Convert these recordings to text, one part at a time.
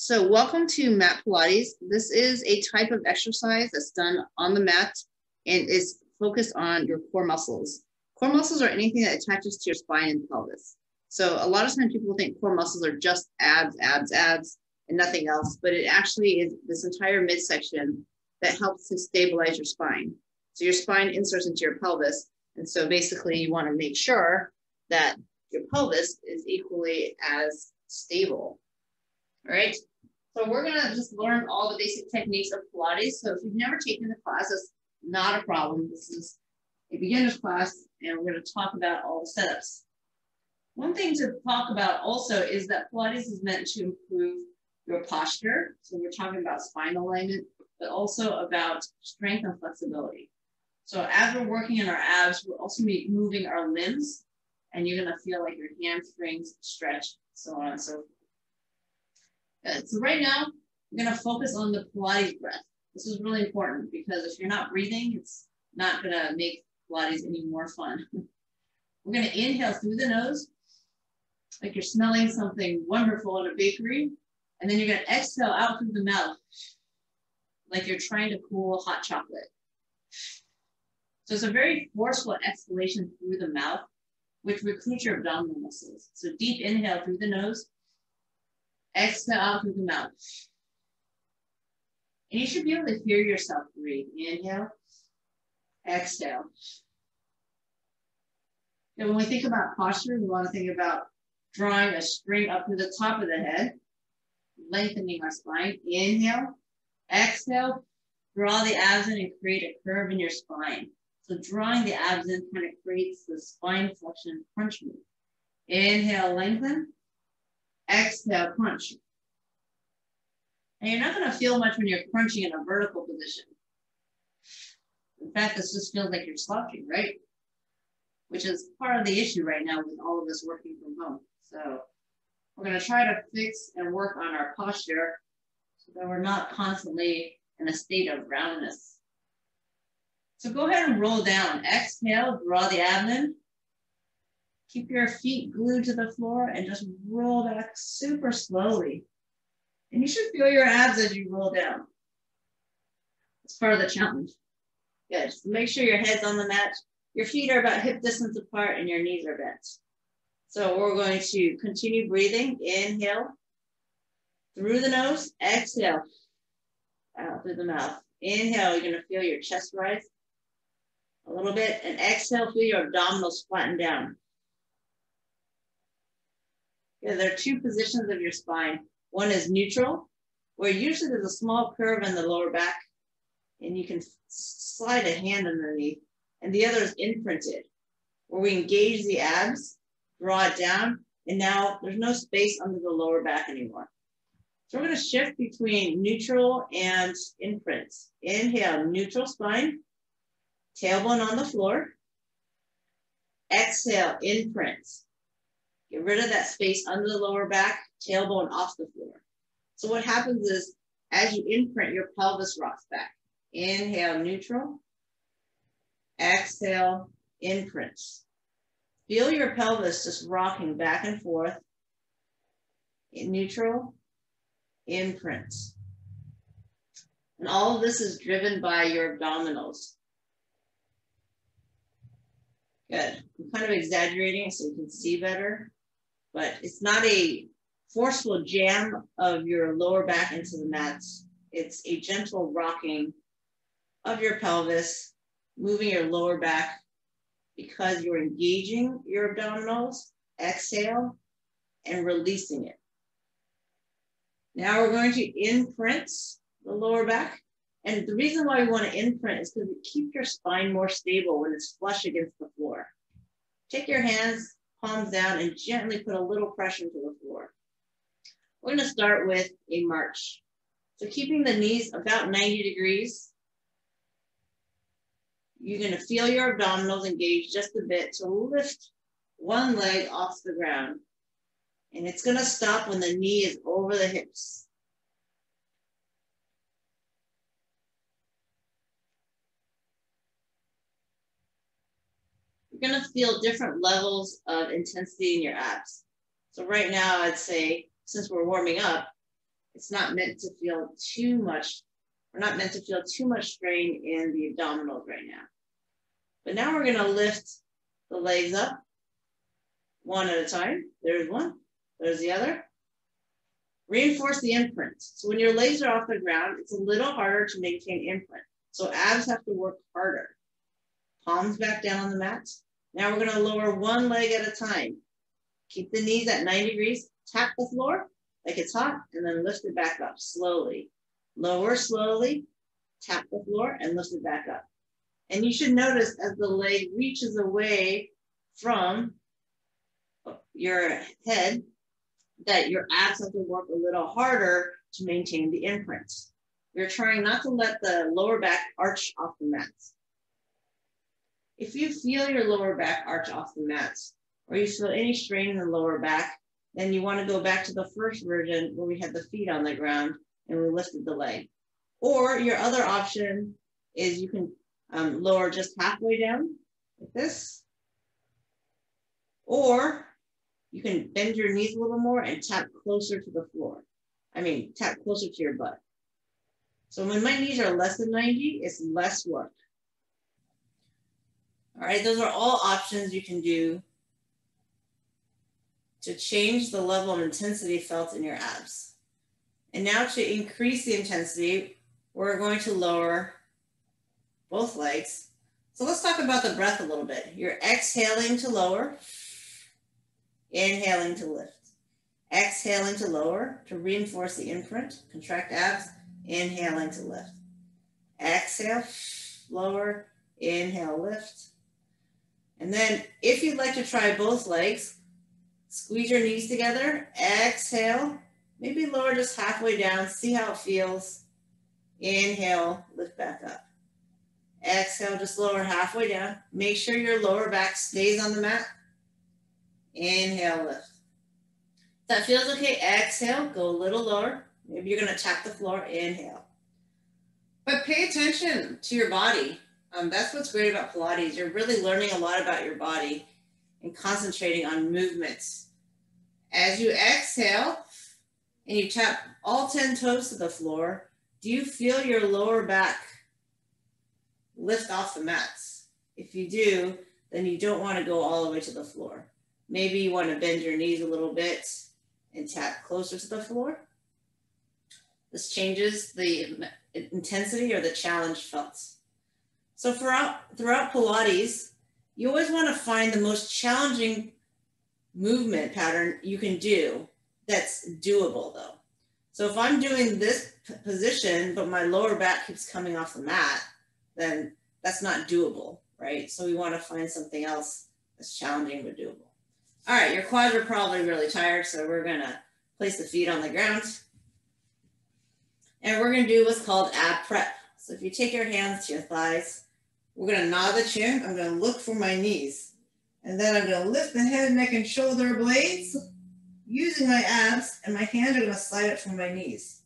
So welcome to mat Pilates. This is a type of exercise that's done on the mat and is focused on your core muscles. Core muscles are anything that attaches to your spine and pelvis. So a lot of times people think core muscles are just abs, and nothing else, but it actually is this entire midsection that helps to stabilize your spine. So your spine inserts into your pelvis. And so basically you want to make sure that your pelvis is equally as stable. All right. So we're going to just learn all the basic techniques of Pilates. So if you've never taken the class, that's not a problem. This is a beginner's class, and we're going to talk about all the setups. One thing to talk about also is that Pilates is meant to improve your posture. So we're talking about spine alignment, but also about strength and flexibility. So as we're working in our abs, we're also moving our limbs, and you're going to feel like your hamstrings stretch, so on and so forth. Good. So right now, I'm going to focus on the Pilates breath. This is really important because if you're not breathing, it's not going to make Pilates any more fun. We're going to inhale through the nose, like you're smelling something wonderful in a bakery. And then you're going to exhale out through the mouth, like you're trying to cool hot chocolate. So it's a very forceful exhalation through the mouth, which recruits your abdominal muscles. So deep inhale through the nose. Exhale out through the mouth. And you should be able to hear yourself breathe. Inhale, exhale. And when we think about posture, we want to think about drawing a string up to the top of the head, lengthening our spine. Inhale, exhale, draw the abs in and create a curve in your spine. So drawing the abs in kind of creates the spine flexion crunch move. Inhale, lengthen. Exhale, crunch. And you're not going to feel much when you're crunching in a vertical position. In fact, this just feels like you're slouching, right? Which is part of the issue right now with all of us working from home. So we're going to try to fix and work on our posture so that we're not constantly in a state of roundness. So go ahead and roll down. Exhale, draw the abdomen. Keep your feet glued to the floor and just roll back super slowly. And you should feel your abs as you roll down. It's part of the challenge. Good. So make sure your head's on the mat. Your feet are about hip distance apart and your knees are bent. So we're going to continue breathing. Inhale through the nose. Exhale out through the mouth. Inhale, you're going to feel your chest rise a little bit. And exhale, feel your abdominals flatten down. Yeah, there are two positions of your spine. One is neutral, where usually there's a small curve in the lower back, and you can slide a hand underneath. And the other is imprinted, where we engage the abs, draw it down, and now there's no space under the lower back anymore. So we're going to shift between neutral and imprint. Inhale, neutral spine, tailbone on the floor. Exhale, imprint. Get rid of that space under the lower back, tailbone off the floor. So what happens is, as you imprint, your pelvis rocks back. Inhale, neutral. Exhale, imprint. Feel your pelvis just rocking back and forth. In neutral, imprint. And all of this is driven by your abdominals. Good. I'm kind of exaggerating so you can see better. But it's not a forceful jam of your lower back into the mats. It's a gentle rocking of your pelvis, moving your lower back because you're engaging your abdominals. Exhale and releasing it. Now we're going to imprint the lower back. And the reason why we want to imprint is because it keeps your spine more stable when it's flush against the floor. Take your hands, palms down, and gently put a little pressure into the floor. We're going to start with a march. So keeping the knees about 90 degrees. You're going to feel your abdominals engage just a bit to lift one leg off the ground. And it's going to stop when the knee is over the hips. You're going to feel different levels of intensity in your abs. So right now, I'd say, since we're warming up, It's not meant to feel too much. We're not meant to feel too much strain in the abdominals right now. But now we're gonna lift the legs up one at a time. There's one, there's the other. Reinforce the imprint. So when your legs are off the ground, it's a little harder to maintain imprint. So abs have to work harder. Palms back down on the mat. Now we're gonna lower one leg at a time. Keep the knees at 90 degrees, tap the floor like it's hot, and then lift it back up slowly. Lower slowly, tap the floor, and lift it back up. And you should notice as the leg reaches away from your head, that your abs have to work a little harder to maintain the imprint. You're trying not to let the lower back arch off the mat. If you feel your lower back arch off the mat, or you feel any strain in the lower back, then you want to go back to the first version where we had the feet on the ground and we lifted the leg. Or your other option is you can lower just halfway down like this, or you can bend your knees a little more and tap closer to the floor. Tap closer to your butt. So when my knees are less than 90, it's less work. All right, those are all options you can do to change the level of intensity felt in your abs. And now to increase the intensity, we're going to lower both legs. So let's talk about the breath a little bit. You're exhaling to lower, inhaling to lift. Exhaling to lower to reinforce the imprint, contract abs, inhaling to lift. Exhale, lower, inhale, lift. And then if you'd like to try both legs, squeeze your knees together, exhale, maybe lower just halfway down, see how it feels. Inhale, lift back up. Exhale, just lower halfway down. Make sure your lower back stays on the mat. Inhale, lift. If that feels okay, exhale, go a little lower. Maybe you're gonna tap the floor, inhale. But pay attention to your body. That's what's great about Pilates. You're really learning a lot about your body and concentrating on movements. As you exhale and you tap all 10 toes to the floor, do you feel your lower back lift off the mats? If you do, then you don't want to go all the way to the floor. Maybe you want to bend your knees a little bit and tap closer to the floor. This changes the intensity or the challenge felt. So throughout Pilates, you always want to find the most challenging movement pattern you can do that's doable though. So if I'm doing this position, but my lower back keeps coming off the mat, then that's not doable, right? So we want to find something else that's challenging but doable. All right, your quads are probably really tired, so we're gonna place the feet on the ground. And we're gonna do what's called ab prep. So if you take your hands to your thighs, we're gonna nod the chin, I'm gonna look for my knees. And then I'm gonna lift the head, neck, and shoulder blades using my abs, and my hands are gonna slide up from my knees.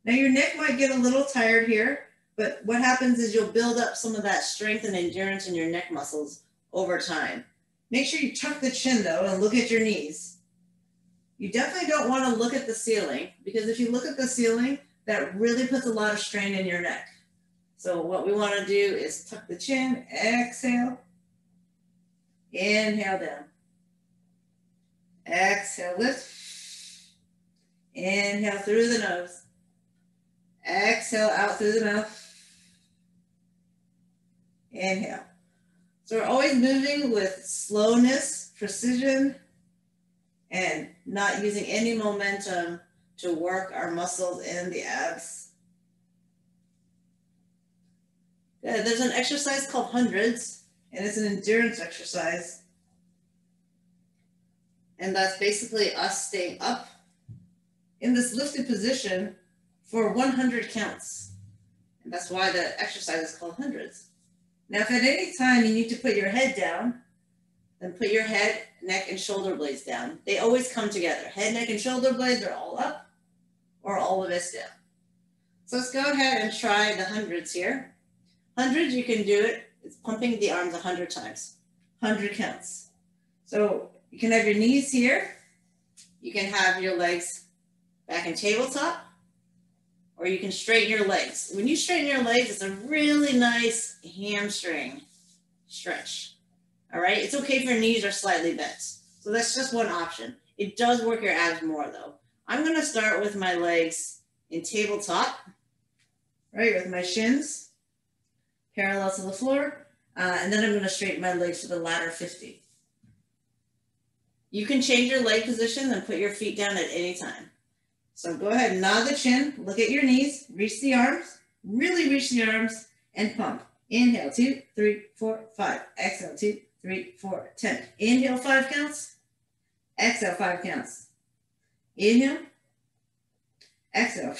Now your neck might get a little tired here, but what happens is you'll build up some of that strength and endurance in your neck muscles over time. Make sure you tuck the chin though and look at your knees. You definitely don't want to look at the ceiling, because if you look at the ceiling, that really puts a lot of strain in your neck. So what we want to do is tuck the chin, exhale, inhale down. Exhale, lift. Inhale through the nose. Exhale out through the mouth. Inhale. So we're always moving with slowness, precision, and not using any momentum to work our muscles and the abs. Good. There's an exercise called hundreds, and it's an endurance exercise. And that's basically us staying up in this lifted position for 100 counts. And that's why the exercise is called hundreds. Now, if at any time you need to put your head down, then put your head, neck, and shoulder blades down. They always come together. Head, neck, and shoulder blades are all up or all of us down. So let's go ahead and try the hundreds here. Hundreds, you can do it. It's pumping the arms 100 times, 100 counts. So you can have your knees here. You can have your legs back in tabletop, or you can straighten your legs. When you straighten your legs, it's a really nice hamstring stretch. All right, it's okay if your knees are slightly bent. So that's just one option. It does work your abs more though. I'm gonna start with my legs in tabletop, right, with my shins parallel to the floor, and then I'm gonna straighten my legs to the ladder 50. You can change your leg position and put your feet down at any time. So go ahead, nod the chin, look at your knees, reach the arms, really reach the arms, and pump. Inhale, 2, 3, 4, 5. Exhale, 2, 3, 4, 10. Inhale, 5 counts. Exhale, 5 counts. Inhale. Exhale.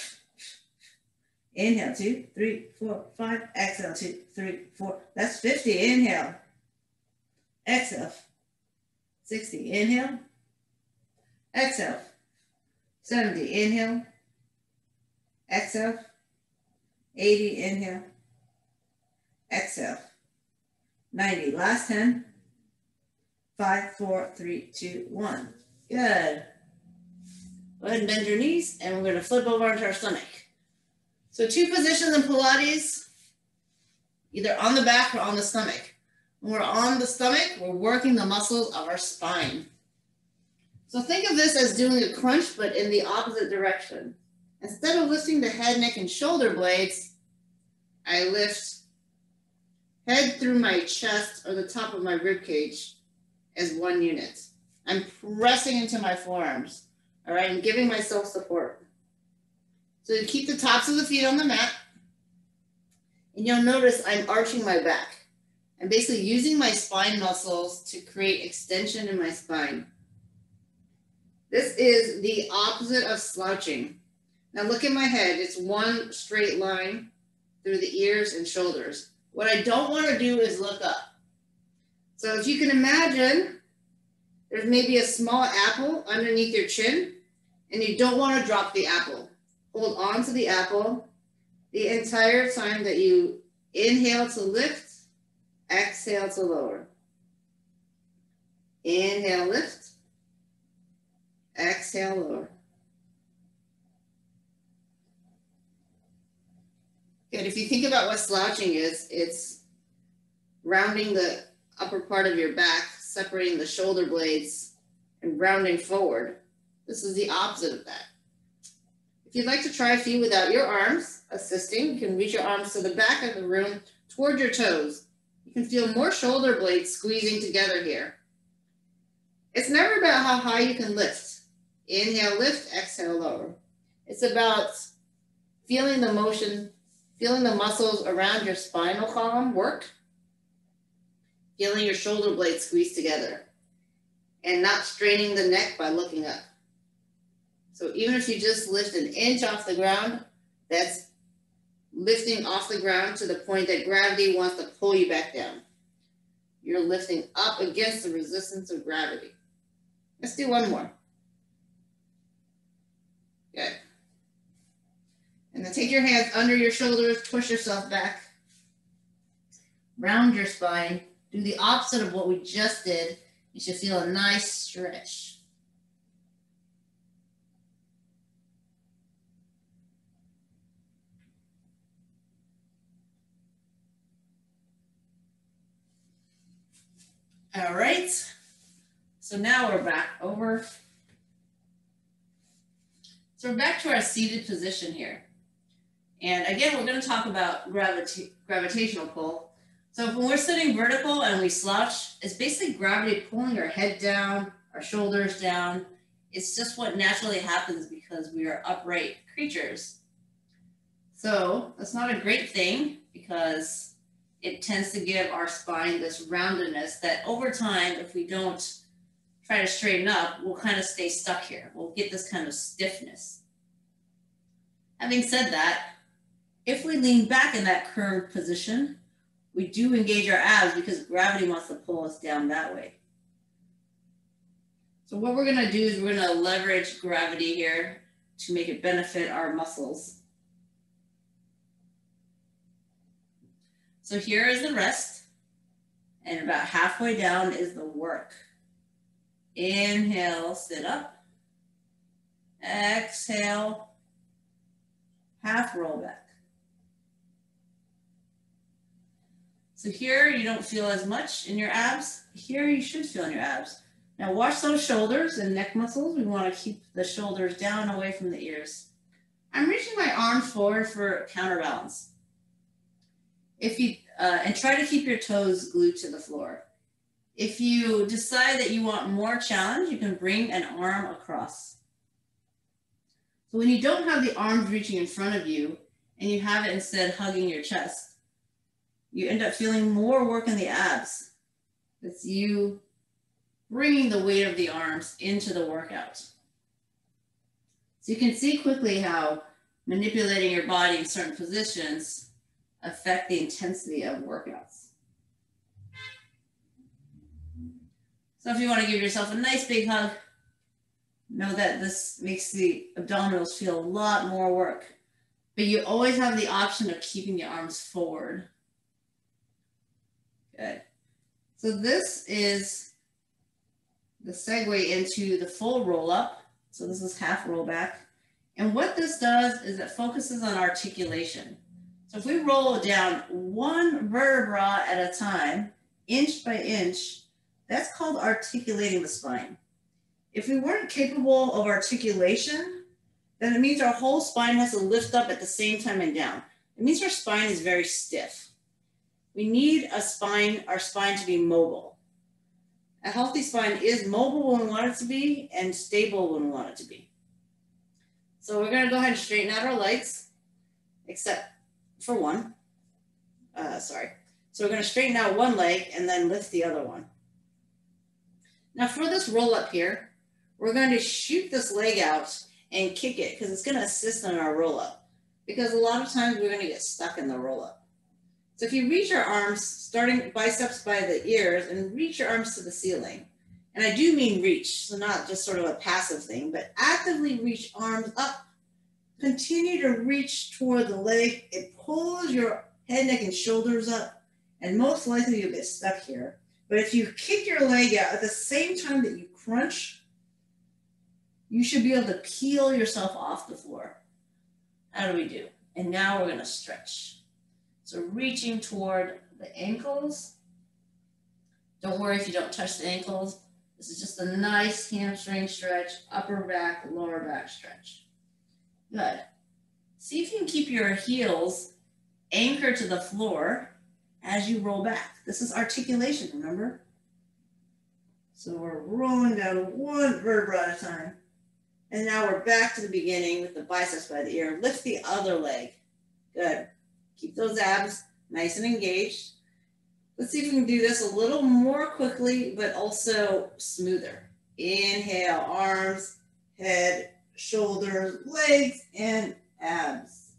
Inhale, 2, 3, 4, 5. Exhale, 2, 3, 4. That's 50. Inhale. Exhale. 60. Inhale. Exhale. 70. Inhale. Exhale. 80. Inhale. Exhale. 90. Last 10. 5, 4, 3, 2, 1. Good. Go ahead and bend your knees, and we're going to flip over onto our stomach. So 2 positions in Pilates, either on the back or on the stomach. When we're on the stomach, we're working the muscles of our spine. So think of this as doing a crunch, but in the opposite direction. Instead of lifting the head, neck, and shoulder blades, I lift head through my chest or the top of my rib cage as one unit. I'm pressing into my forearms, all right, and giving myself support. So you keep the tops of the feet on the mat, and you'll notice I'm arching my back. I'm basically using my spine muscles to create extension in my spine. This is the opposite of slouching. Now look at my head. It's one straight line through the ears and shoulders. What I don't want to do is look up. So if you can imagine, there's maybe a small apple underneath your chin, and you don't want to drop the apple. Hold on to the apple the entire time that you inhale to lift, exhale to lower. Inhale, lift, exhale, lower. Good. If you think about what slouching is, it's rounding the upper part of your back, separating the shoulder blades, and rounding forward. This is the opposite of that. If you'd like to try a few without your arms assisting, you can reach your arms to the back of the room toward your toes. You can feel more shoulder blades squeezing together here. It's never about how high you can lift. Inhale, lift, exhale, lower. It's about feeling the motion, feeling the muscles around your spinal column work, feeling your shoulder blades squeeze together, and not straining the neck by looking up. So even if you just lift an inch off the ground, that's lifting off the ground to the point that gravity wants to pull you back down. You're lifting up against the resistance of gravity. Let's do one more. Good. And then take your hands under your shoulders, push yourself back, round your spine, do the opposite of what we just did. You should feel a nice stretch. All right, so now we're back over. So we're back to our seated position here. And again, we're going to talk about gravitational pull. So when we're sitting vertical and we slouch, it's basically gravity pulling our head down, our shoulders down. It's just what naturally happens because we are upright creatures. So that's not a great thing because it tends to give our spine this roundedness that over time, if we don't try to straighten up, we'll kind of stay stuck here. We'll get this kind of stiffness. Having said that, if we lean back in that curved position, we do engage our abs because gravity wants to pull us down that way. So what we're going to do is we're going to leverage gravity here to make it benefit our muscles. So here is the rest, and about halfway down is the work. Inhale, sit up. Exhale, half roll back. So here you don't feel as much in your abs. Here you should feel in your abs. Now watch those shoulders and neck muscles. We want to keep the shoulders down away from the ears. I'm reaching my arms forward for counterbalance. And try to keep your toes glued to the floor. If you decide that you want more challenge, you can bring an arm across. So when you don't have the arms reaching in front of you and you have it instead hugging your chest, you end up feeling more work in the abs. It's you bringing the weight of the arms into the workout. So you can see quickly how manipulating your body in certain positions affect the intensity of workouts. So if you want to give yourself a nice big hug, know that this makes the abdominals feel a lot more work, but you always have the option of keeping the arms forward. Good. So this is the segue into the full roll up. So this is half roll back. And what this does is it focuses on articulation. So if we roll down one vertebra at a time, inch by inch, that's called articulating the spine. If we weren't capable of articulation, then it means our whole spine has to lift up at the same time and down. It means our spine is very stiff. We need our spine to be mobile. A healthy spine is mobile when we want it to be and stable when we want it to be. So we're going to go ahead and straighten out our legs, except for one. So we're going to straighten out one leg and then lift the other one. Now for this roll up here, we're going to shoot this leg out and kick it because it's going to assist in our roll up. Because a lot of times we're going to get stuck in the roll up. So if you reach your arms, starting biceps by the ears, and reach your arms to the ceiling. And I do mean reach, so not just sort of a passive thing, but actively reach arms up. Continue to reach toward the leg. It pulls your head, neck, and shoulders up, and most likely you'll get stuck here. But if you kick your leg out at the same time that you crunch, you should be able to peel yourself off the floor. How do we do? And now we're going to stretch. So reaching toward the ankles. Don't worry if you don't touch the ankles. This is just a nice hamstring stretch, upper back, lower back stretch. Good. See if you can keep your heels anchored to the floor as you roll back. This is articulation, remember? So we're rolling down one vertebra at a time. And now we're back to the beginning with the biceps by the ear. Lift the other leg. Good. Keep those abs nice and engaged. Let's see if we can do this a little more quickly, but also smoother. Inhale, arms, head, shoulders, legs, and abs.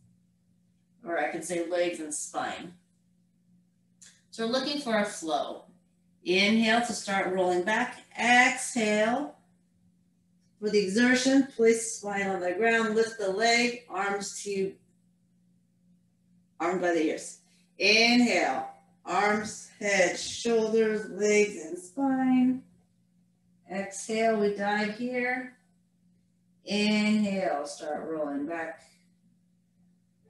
Or I could say legs and spine. So we're looking for a flow. Inhale to start rolling back. Exhale. For the exertion, place the spine on the ground, lift the leg, arms by the ears. Inhale, arms, head, shoulders, legs, and spine. Exhale, we dive here. Inhale, start rolling back.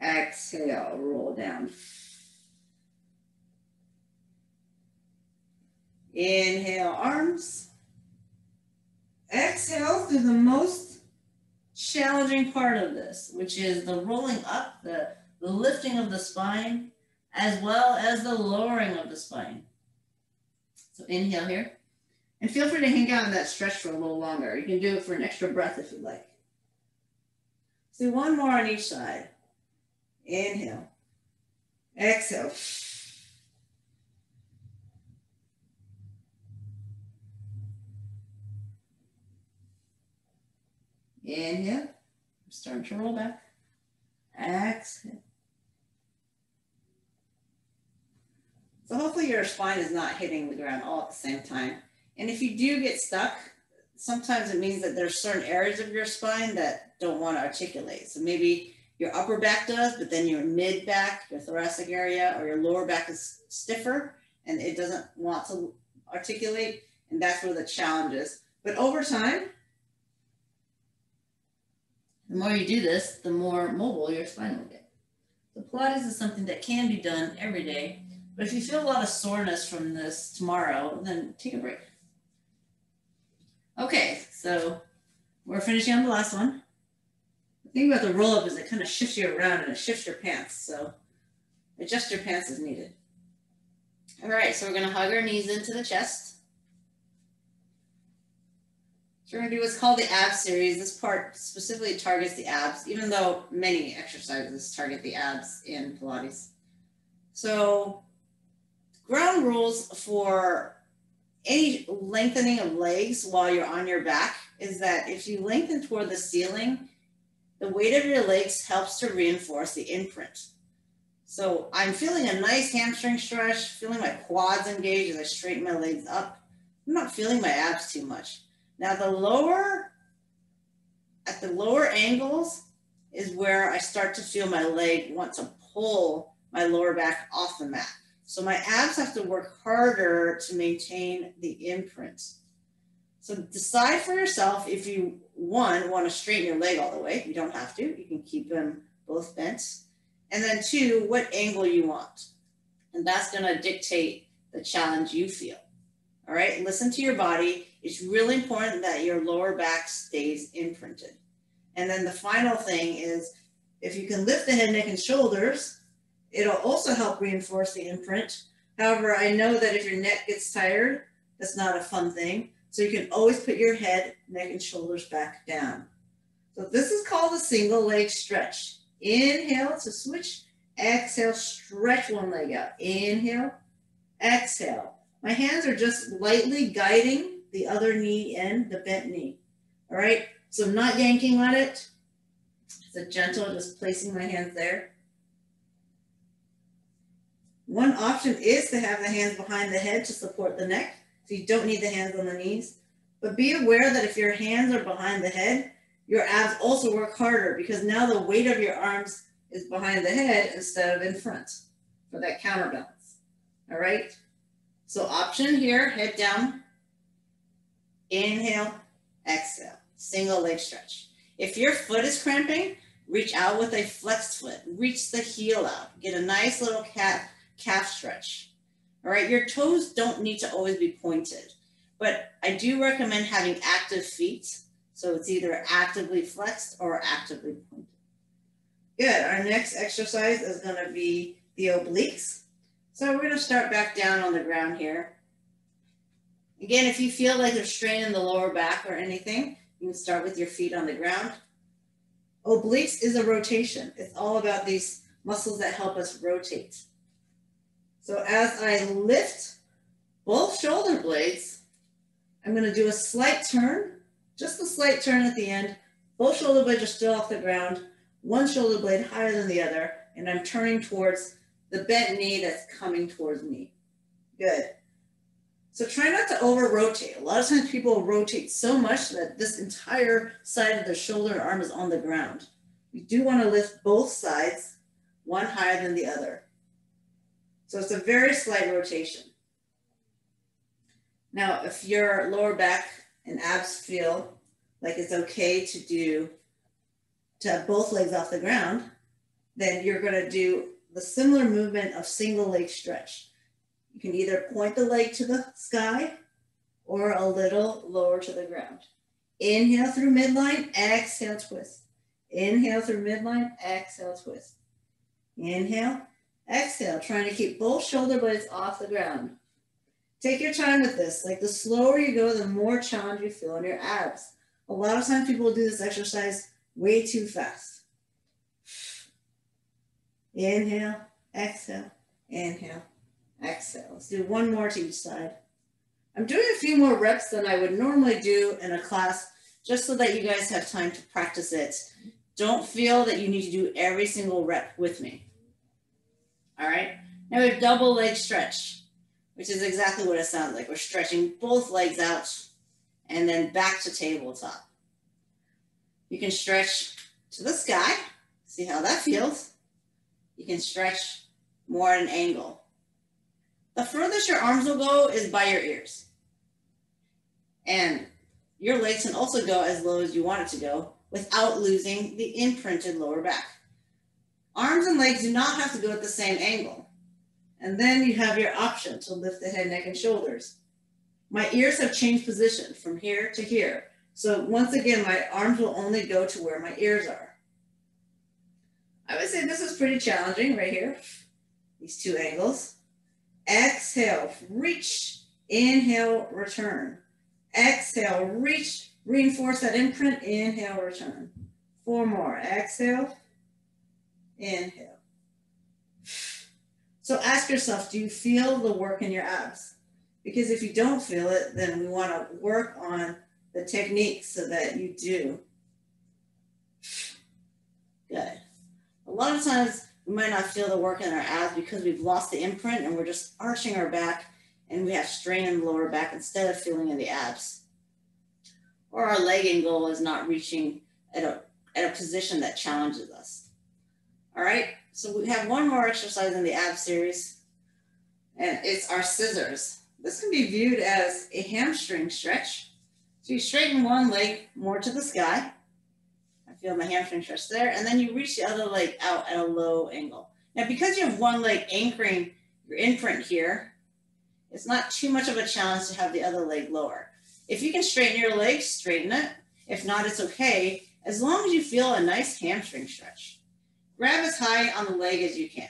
Exhale, roll down. Inhale, arms. Exhale through the most challenging part of this, which is the rolling up, the lifting of the spine, as well as the lowering of the spine. So inhale here. And feel free to hang out in that stretch for a little longer. You can do it for an extra breath if you'd like. So one more on each side. Inhale. Exhale. Inhale. Start to roll back. Exhale. So hopefully your spine is not hitting the ground all at the same time. And if you do get stuck, sometimes it means that there's certain areas of your spine that don't want to articulate. So maybe your upper back does, but then your mid back, your thoracic area, or your lower back is stiffer and it doesn't want to articulate. And that's where the challenge is. But over time, The more you do this, the more mobile your spine will get. So Pilates is something that can be done every day, but if you feel a lot of soreness from this tomorrow, then take a break. Okay, so we're finishing on the last one. The thing about the roll-up is it kind of shifts you around and it shifts your pants, so adjust your pants as needed. All right, so we're gonna hug our knees into the chest. So we're gonna do what's called the abs series. This part specifically targets the abs, even though many exercises target the abs in Pilates. So ground rules for any lengthening of legs while you're on your back is that if you lengthen toward the ceiling, the weight of your legs helps to reinforce the imprint. So I'm feeling a nice hamstring stretch, feeling my quads engage as I straighten my legs up. I'm not feeling my abs too much. Now at the lower angles is where I start to feel my leg want to pull my lower back off the mat. So my abs have to work harder to maintain the imprint. So decide for yourself if you, one, want to straighten your leg all the way. You don't have to. You can keep them both bent. And then two, what angle you want. And that's going to dictate the challenge you feel. All right, listen to your body. It's really important that your lower back stays imprinted. And then the final thing is if you can lift the head, neck, and shoulders, it'll also help reinforce the imprint. However, I know that if your neck gets tired, that's not a fun thing. So you can always put your head, neck, and shoulders back down. So this is called a single leg stretch. Inhale to switch. Exhale, stretch one leg out. Inhale, exhale. My hands are just lightly guiding the other knee in, the bent knee. All right, so I'm not yanking on it. It's a gentle, just placing my hands there. One option is to have the hands behind the head to support the neck. So you don't need the hands on the knees. But be aware that if your hands are behind the head, your abs also work harder because now the weight of your arms is behind the head instead of in front for that counterbalance. All right? So option here, head down, inhale, exhale, single leg stretch. If your foot is cramping, reach out with a flexed foot. Reach the heel out. Get a nice little calf stretch. All right, your toes don't need to always be pointed, but I do recommend having active feet. So it's either actively flexed or actively pointed. Good, our next exercise is gonna be the obliques. So we're gonna start back down on the ground here. Again, if you feel like there's strain in the lower back or anything, you can start with your feet on the ground. Obliques is a rotation. It's all about these muscles that help us rotate. So as I lift both shoulder blades, I'm going to do a slight turn, just a slight turn at the end. Both shoulder blades are still off the ground, one shoulder blade higher than the other, and I'm turning towards the bent knee that's coming towards me. Good. So try not to over rotate. A lot of times people rotate so much that this entire side of the shoulder and arm is on the ground. You do want to lift both sides, one higher than the other. So it's a very slight rotation. Now, if your lower back and abs feel like it's okay to have both legs off the ground, then you're going to do the similar movement of single leg stretch. You can either point the leg to the sky or a little lower to the ground. Inhale through midline, exhale, twist. Inhale through midline, exhale, twist. Inhale, exhale, trying to keep both shoulder blades off the ground. Take your time with this. Like the slower you go, the more challenge you feel in your abs. A lot of times people do this exercise way too fast. Inhale, exhale, inhale, exhale. Let's do one more to each side. I'm doing a few more reps than I would normally do in a class, just so that you guys have time to practice it. Don't feel that you need to do every single rep with me. All right, now we have double leg stretch, which is exactly what it sounds like. We're stretching both legs out and then back to tabletop. You can stretch to the sky, see how that feels. You can stretch more at an angle. The furthest your arms will go is by your ears. And your legs can also go as low as you want it to go, without losing the imprinted lower back. Arms and legs do not have to go at the same angle. And then you have your option to lift the head, neck, and shoulders. My ears have changed position from here to here. So once again, my arms will only go to where my ears are. I would say this is pretty challenging right here. These two angles. Exhale, reach, inhale, return. Exhale, reach, reinforce that imprint, inhale, return. 4 more, exhale, inhale. So ask yourself, do you feel the work in your abs? Because if you don't feel it, then we want to work on the technique so that you do. Good. A lot of times we might not feel the work in our abs because we've lost the imprint and we're just arching our back and we have strain in the lower back instead of feeling in the abs. Or our leg angle is not reaching at a position that challenges us. All right, so we have one more exercise in the ab series, and it's our scissors. This can be viewed as a hamstring stretch. So you straighten one leg more to the sky. I feel my hamstring stretch there. And then you reach the other leg out at a low angle. Now, because you have one leg anchoring your imprint here, it's not too much of a challenge to have the other leg lower. If you can straighten your leg, straighten it. If not, it's okay, as long as you feel a nice hamstring stretch. Grab as high on the leg as you can.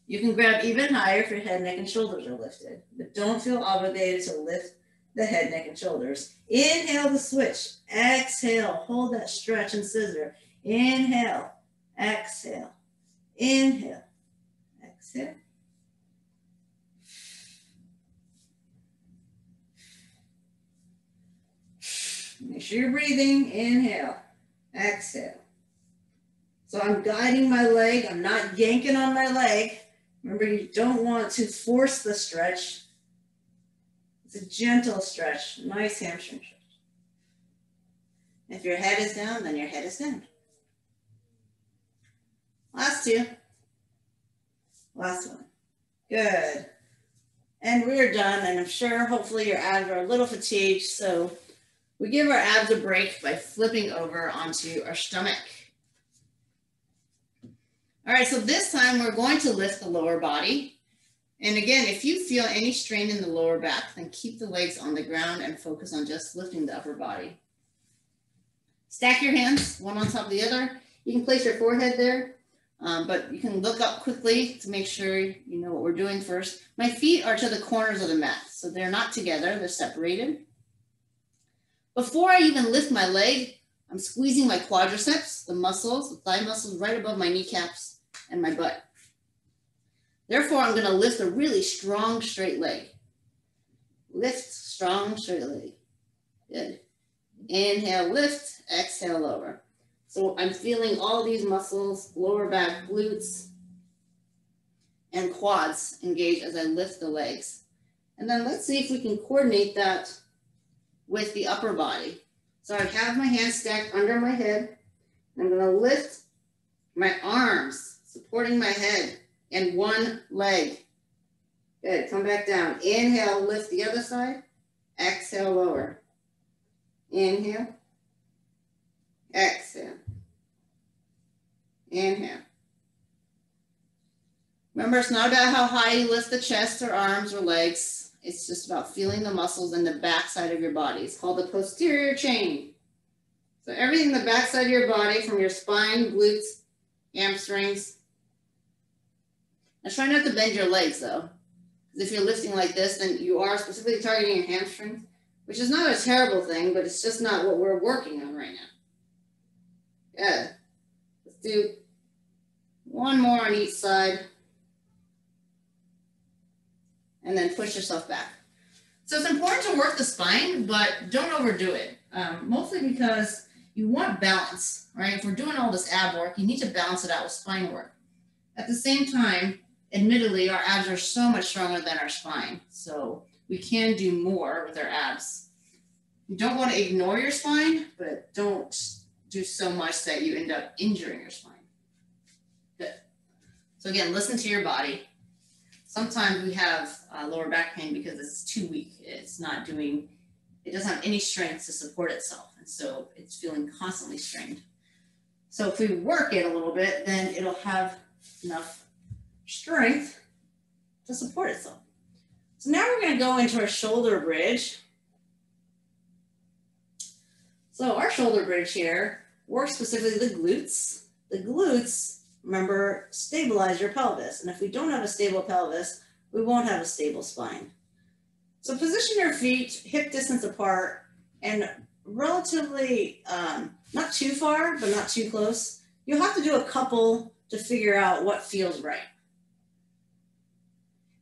You can grab even higher if your head, neck, and shoulders are lifted, but don't feel obligated to lift the head, neck, and shoulders. Inhale the switch. Exhale. Hold that stretch and scissor. Inhale. Exhale. Inhale. Exhale. Make sure you're breathing. Inhale. Exhale. So I'm guiding my leg. I'm not yanking on my leg. Remember, you don't want to force the stretch. It's a gentle stretch, nice hamstring stretch. If your head is down, then your head is down. Last two. Last one. Good. And we're done, and I'm sure hopefully your abs are a little fatigued, so we give our abs a break by flipping over onto our stomach. All right, so this time we're going to lift the lower body. And again, if you feel any strain in the lower back, then keep the legs on the ground and focus on just lifting the upper body. Stack your hands, one on top of the other. You can place your forehead there, but you can look up quickly to make sure you know what we're doing first. My feet are to the corners of the mat, so they're not together, they're separated. Before I even lift my leg, I'm squeezing my quadriceps, the muscles, the thigh muscles right above my kneecaps and my butt. Therefore, I'm going to lift a really strong, straight leg. Lift, strong, straight leg. Good. Inhale, lift, exhale, lower. So I'm feeling all these muscles, lower back, glutes, and quads engage as I lift the legs. And then let's see if we can coordinate that with the upper body. So I have my hands stacked under my head. I'm going to lift my arms, supporting my head, and one leg. Good, come back down. Inhale, lift the other side. Exhale, lower. Inhale. Exhale. Inhale. Remember, it's not about how high you lift the chest or arms or legs. It's just about feeling the muscles in the back side of your body. It's called the posterior chain. So everything in the back side of your body, from your spine, glutes, hamstrings. Now try not to bend your legs though. Because if you're lifting like this, then you are specifically targeting your hamstrings, which is not a terrible thing, but it's just not what we're working on right now. Good. Let's do one more on each side. And then push yourself back. So it's important to work the spine, but don't overdo it. Mostly because you want balance, right? If we're doing all this ab work, you need to balance it out with spine work. At the same time, admittedly, our abs are so much stronger than our spine. So we can do more with our abs. You don't want to ignore your spine, but don't do so much that you end up injuring your spine. Good. So again, listen to your body. Sometimes we have lower back pain because it's too weak. It doesn't have any strength to support itself. And so it's feeling constantly strained. So if we work it a little bit, then it'll have enough strength to support itself. So now we're going to go into our shoulder bridge. So our shoulder bridge here works specifically the glutes. The glutes, remember, stabilize your pelvis. And if we don't have a stable pelvis, we won't have a stable spine. So position your feet hip distance apart and relatively, not too far, but not too close. You'll have to do a couple to figure out what feels right.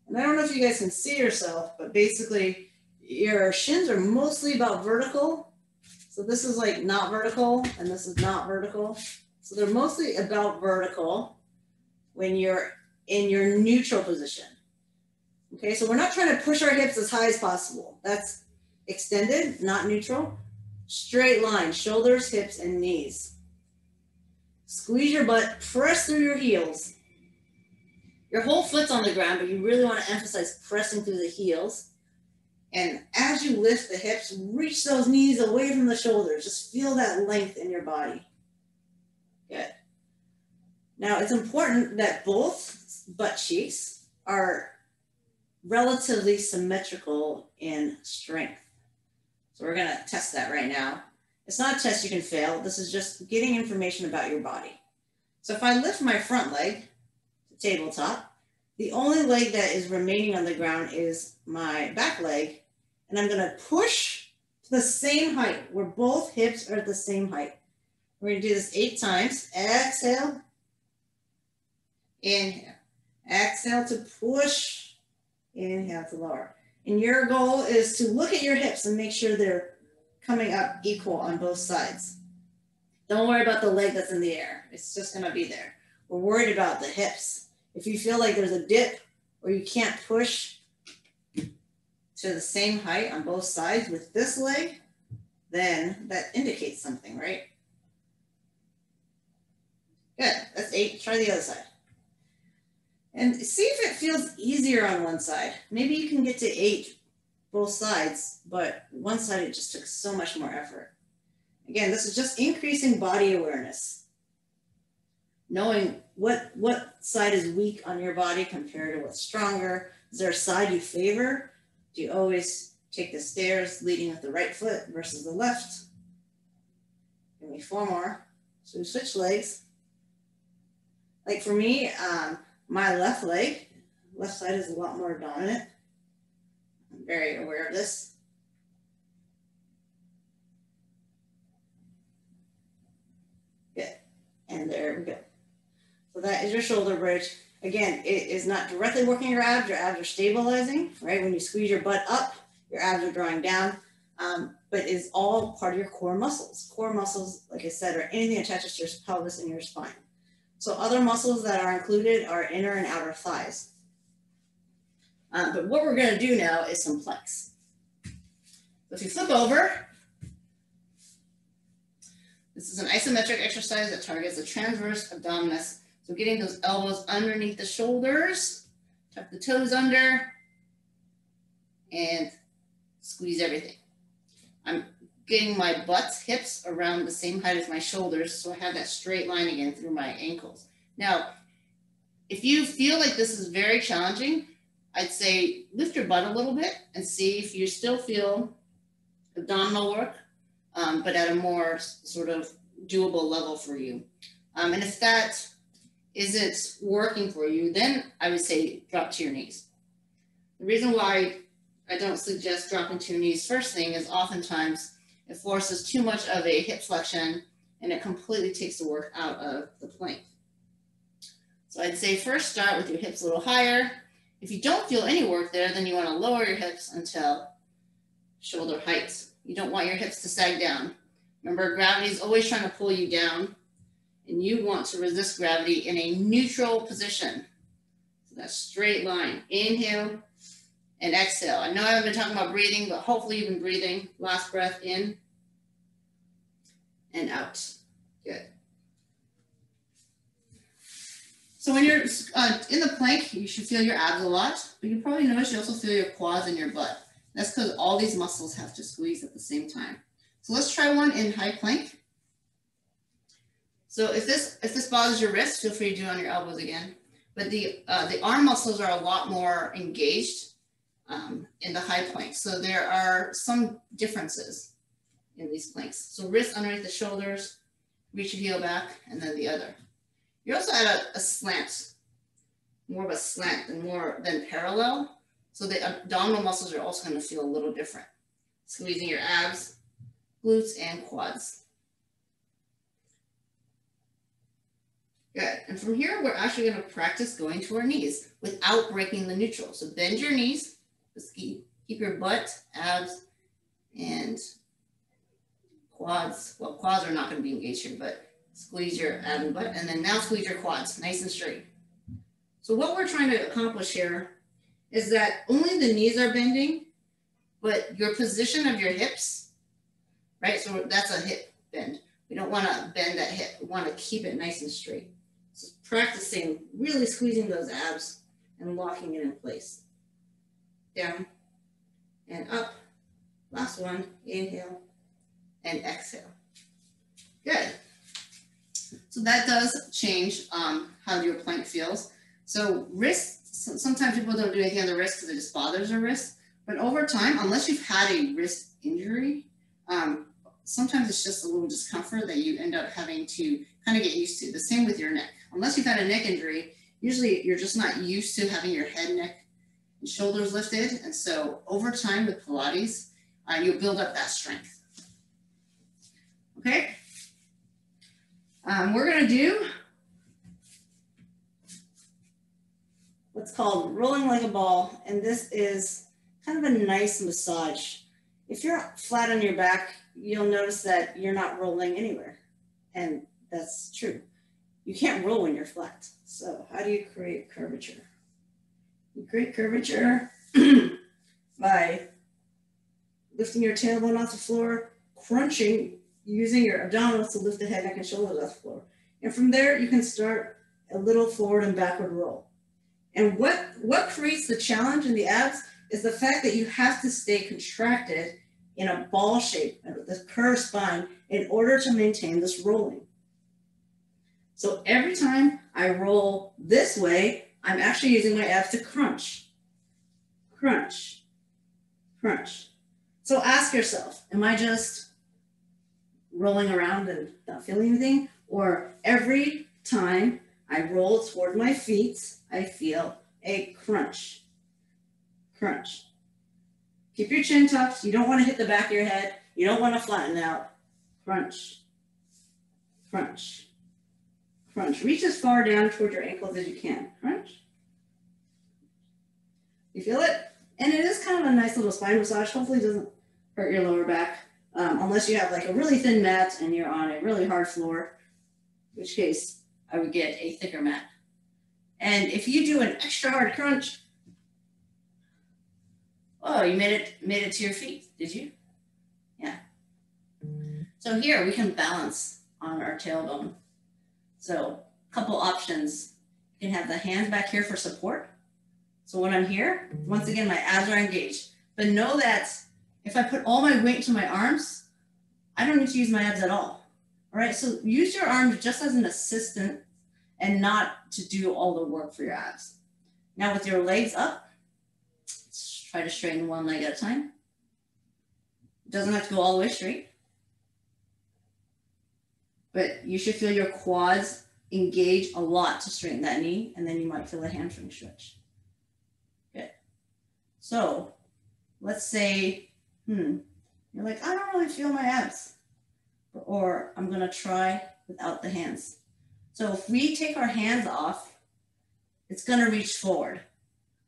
And I don't know if you guys can see yourself, but basically your shins are mostly about vertical. So this is like not vertical and this is not vertical. So they're mostly about vertical when you're in your neutral position. Okay, so we're not trying to push our hips as high as possible. That's extended, not neutral. Straight line, shoulders, hips, and knees. Squeeze your butt, press through your heels. Your whole foot's on the ground, but you really want to emphasize pressing through the heels. And as you lift the hips, reach those knees away from the shoulders. Just feel that length in your body. Good. Now it's important that both butt cheeks are relatively symmetrical in strength. So we're gonna test that right now. It's not a test you can fail. This is just getting information about your body. So if I lift my front leg to tabletop, the only leg that is remaining on the ground is my back leg. And I'm gonna push to the same height where both hips are at the same height. We're gonna do this 8 times. Exhale, inhale. Exhale to push. Inhale to lower. And your goal is to look at your hips and make sure they're coming up equal on both sides. Don't worry about the leg that's in the air. It's just gonna be there. We're worried about the hips. If you feel like there's a dip or you can't push to the same height on both sides with this leg, then that indicates something, right? Good, that's 8. Try the other side. And see if it feels easier on one side. Maybe you can get to 8 both sides, but one side it just took so much more effort. Again, this is just increasing body awareness. Knowing what side is weak on your body compared to what's stronger. Is there a side you favor? Do you always take the stairs leading with the right foot versus the left? Give me 4 more. So we switch legs. Like for me, my left leg, left side is a lot more dominant. I'm very aware of this. Good, and there we go. So that is your shoulder bridge. Again, it is not directly working your abs are stabilizing, right? When you squeeze your butt up, your abs are drawing down, but is all part of your core muscles. Core muscles, like I said, are anything that attaches to your pelvis and your spine. So other muscles that are included are inner and outer thighs. But what we're gonna do now is some planks. So if you flip over, this is an isometric exercise that targets the transverse abdominis. So getting those elbows underneath the shoulders, tuck the toes under, and squeeze everything. I'm getting my butt, hips around the same height as my shoulders, so I have that straight line again through my ankles. Now, if you feel like this is very challenging, I'd say lift your butt a little bit and see if you still feel abdominal work, but at a more sort of doable level for you. And if that isn't working for you, then I would say drop to your knees. The reason why I don't suggest dropping to your knees first thing is oftentimes it forces too much of a hip flexion and it completely takes the work out of the plank. So I'd say first start with your hips a little higher. If you don't feel any work there, then you want to lower your hips until shoulder height. You don't want your hips to sag down. Remember, gravity is always trying to pull you down, and you want to resist gravity in a neutral position. So that straight line. Inhale and exhale. I know I haven't been talking about breathing, but hopefully you've been breathing. Last breath in and out. Good. So when you're in the plank, you should feel your abs a lot, but you probably notice you also feel your quads and your butt. That's because all these muscles have to squeeze at the same time. So let's try one in high plank. So if this bothers your wrist, feel free to do it on your elbows again. But the arm muscles are a lot more engaged in the high plank. So there are some differences in these planks. So wrist underneath the shoulders, reach your heel back, and then the other. You're also at a slant, more of a slant than parallel. So the abdominal muscles are also going to feel a little different. Squeezing your abs, glutes, and quads. Good. And from here, we're actually going to practice going to our knees without breaking the neutral. So bend your knees. Just keep your butt, abs, and quads. Well, quads are not going to be engaged here, but squeeze your ab and butt. And then now squeeze your quads, nice and straight. So what we're trying to accomplish here is that only the knees are bending, but your position of your hips, right? So that's a hip bend. We don't want to bend that hip. We want to keep it nice and straight. So practicing really squeezing those abs and locking it in place. Down and up. Last one, inhale and exhale. Good. So that does change how your plank feels. So wrists, sometimes people don't do anything on the wrist because it just bothers their wrist. But over time, unless you've had a wrist injury, sometimes it's just a little discomfort that you end up having to kind of get used to. The same with your neck. Unless you've had a neck injury, usually you're just not used to having your head, neck, and shoulders lifted. And so over time with Pilates, you'll build up that strength. Okay? We're going to do what's called rolling like a ball. And this is kind of a nice massage. If you're flat on your back, you'll notice that you're not rolling anywhere. And that's true. You can't roll when you're flat. So how do you create curvature? You create curvature by lifting your tailbone off the floor, crunching, using your abdominals to lift the head, neck, and shoulders off the floor. And from there, you can start a little forward and backward roll. And what creates the challenge in the abs is the fact that you have to stay contracted in a ball shape, the curved spine, in order to maintain this rolling. So every time I roll this way, I'm actually using my abs to crunch, crunch, crunch. So ask yourself, am I just rolling around and not feeling anything? Or every time I roll toward my feet, I feel a crunch, crunch. Keep your chin tucked. You don't want to hit the back of your head. You don't want to flatten out. Crunch, crunch, crunch. Reach as far down toward your ankles as you can. Crunch. You feel it? And it is kind of a nice little spine massage. Hopefully it doesn't hurt your lower back, unless you have like a really thin mat and you're on a really hard floor, in which case I would get a thicker mat. And if you do an extra hard crunch, oh, you made it to your feet, did you? Yeah. So here we can balance on our tailbone. So a couple options. You can have the hands back here for support. So when I'm here, once again, my abs are engaged. But know that if I put all my weight to my arms, I don't need to use my abs at all. All right, so use your arms just as an assistant and not to do all the work for your abs. Now with your legs up, let's try to straighten one leg at a time. It doesn't have to go all the way straight. But you should feel your quads engage a lot to straighten that knee, and then you might feel a hamstring stretch. Good. So let's say, you're like, I don't really feel my abs. Or I'm going to try without the hands. So if we take our hands off, it's going to reach forward.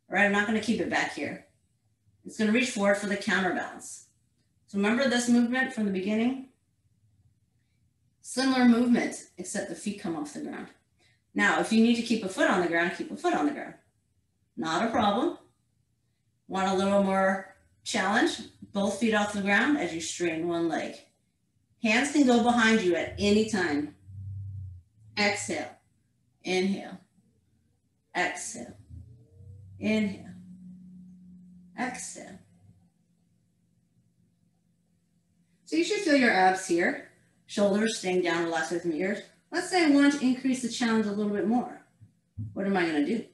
All right, I'm not going to keep it back here. It's going to reach forward for the counterbalance. So remember this movement from the beginning? Similar movement, except the feet come off the ground. Now, if you need to keep a foot on the ground, keep a foot on the ground. Not a problem. Want a little more challenge? Both feet off the ground as you straighten one leg. Hands can go behind you at any time. Exhale, inhale, exhale, inhale, exhale. So you should feel your abs here, shoulders staying down, relaxed with my ears. Let's say I want to increase the challenge a little bit more. What am I going to do?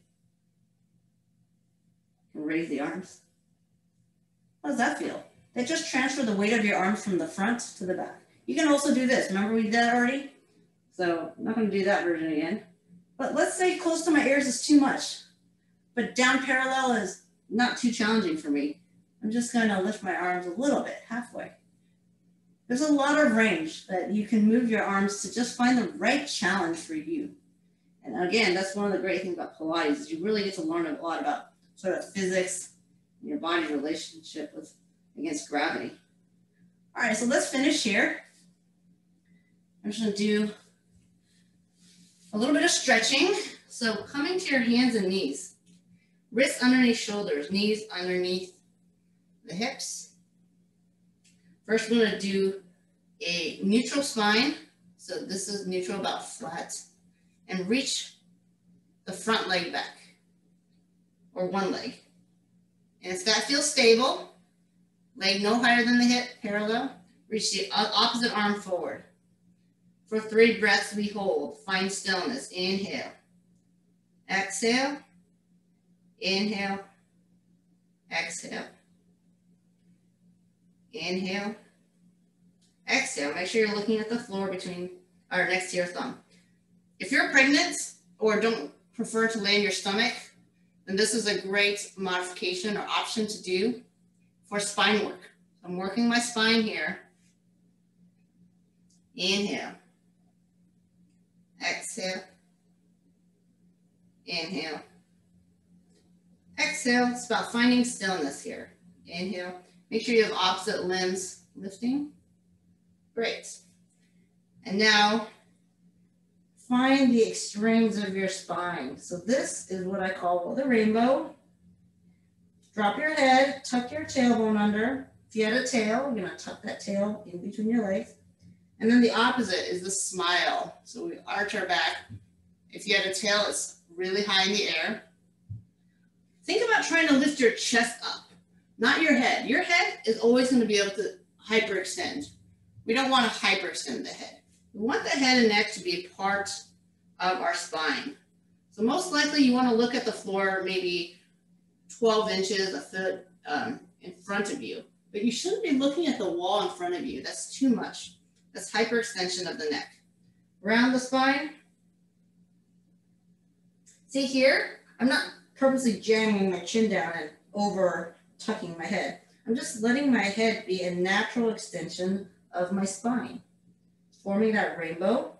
Raise the arms. How does that feel? That just transfer the weight of your arms from the front to the back. You can also do this. Remember we did that already? So I'm not going to do that version again. But let's say close to my ears is too much, but down parallel is not too challenging for me. I'm just going to lift my arms a little bit, halfway. There's a lot of range that you can move your arms to just find the right challenge for you. And again, that's one of the great things about Pilates is you really get to learn a lot about sort of physics and your body's relationship against gravity. All right, so let's finish here. I'm just going to do a little bit of stretching. So coming to your hands and knees, wrists underneath shoulders, knees underneath the hips. First, we're going to do a neutral spine. So this is neutral, about flat. And reach the front leg back, or one leg. And if that feels stable, leg no higher than the hip, parallel, reach the opposite arm forward. For 3 breaths, we hold. Find stillness. Inhale. Exhale. Inhale. Exhale. Inhale. Exhale. Make sure you're looking at the floor between or next to your thumb. If you're pregnant or don't prefer to lay on your stomach, then this is a great modification or option to do for spine work. I'm working my spine here. Inhale. Exhale. Inhale. Exhale. It's about finding stillness here. Inhale. Make sure you have opposite limbs lifting. Great. And now find the extremes of your spine. So this is what I call the rainbow. Drop your head, tuck your tailbone under. If you had a tail, you're gonna tuck that tail in between your legs. And then the opposite is the smile. So we arch our back. If you had a tail, it's really high in the air. Think about trying to lift your chest up, not your head. Your head is always gonna be able to hyperextend. We don't wanna hyperextend the head. We want the head and neck to be a part of our spine. So most likely you want to look at the floor maybe 12 inches, a foot in front of you. But you shouldn't be looking at the wall in front of you. That's too much. That's hyperextension of the neck. Around the spine. See here, I'm not purposely jamming my chin down and over tucking my head. I'm just letting my head be a natural extension of my spine. Forming that rainbow.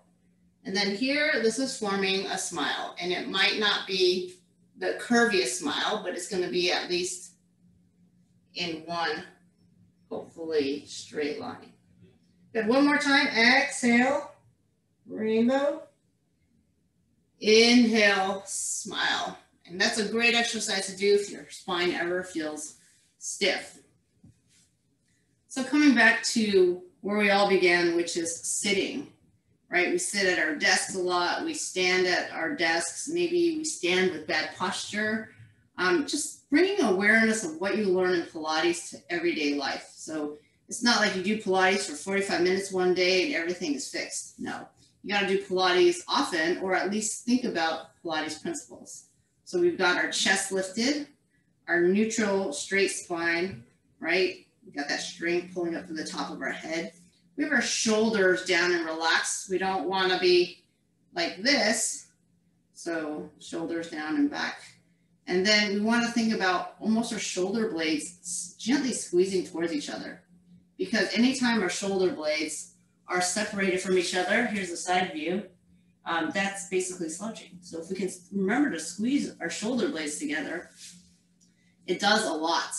And then here, this is forming a smile. And it might not be the curviest smile, but it's going to be at least in one, hopefully, straight line. Good. One more time. Exhale. Rainbow. Inhale. Smile. And that's a great exercise to do if your spine ever feels stiff. So coming back to where we all began, which is sitting, right? We sit at our desks a lot. We stand at our desks. Maybe we stand with bad posture. Just bringing awareness of what you learn in Pilates to everyday life. So it's not like you do Pilates for 45 minutes one day and everything is fixed. No, you got to do Pilates often, or at least think about Pilates principles. So we've got our chest lifted, our neutral straight spine, right? We got that string pulling up to the top of our head. We have our shoulders down and relaxed. We don't want to be like this. So shoulders down and back. And then we want to think about almost our shoulder blades gently squeezing towards each other. Because anytime our shoulder blades are separated from each other, here's the side view, that's basically slouching. So if we can remember to squeeze our shoulder blades together, it does a lot.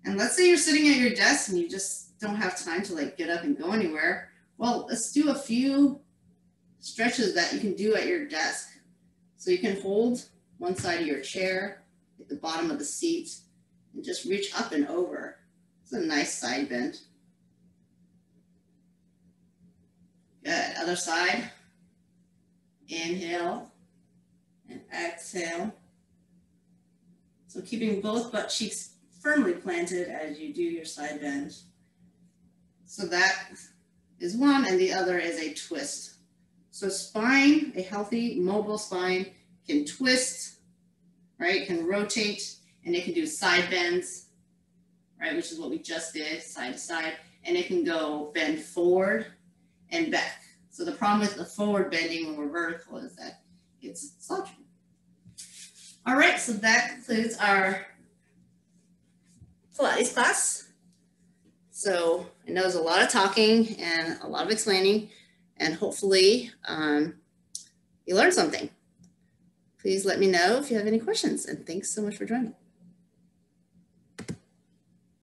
And let's say you're sitting at your desk and you just don't have time to like get up and go anywhere. Well, let's do a few stretches that you can do at your desk. So you can hold one side of your chair at the bottom of the seat and just reach up and over. It's a nice side bend. Good. Other side. Inhale and exhale. So keeping both butt cheeks firmly planted as you do your side bend. So that is one, and the other is a twist. So spine, a healthy, mobile spine can twist, right? Can rotate, and it can do side bends, right? Which is what we just did, side to side. And it can go bend forward and back. So the problem with the forward bending when we're vertical is that it's slouching. All right, so that concludes our Pilates class. So I know there's a lot of talking and a lot of explaining, and hopefully you learned something. Please let me know if you have any questions, and thanks so much for joining.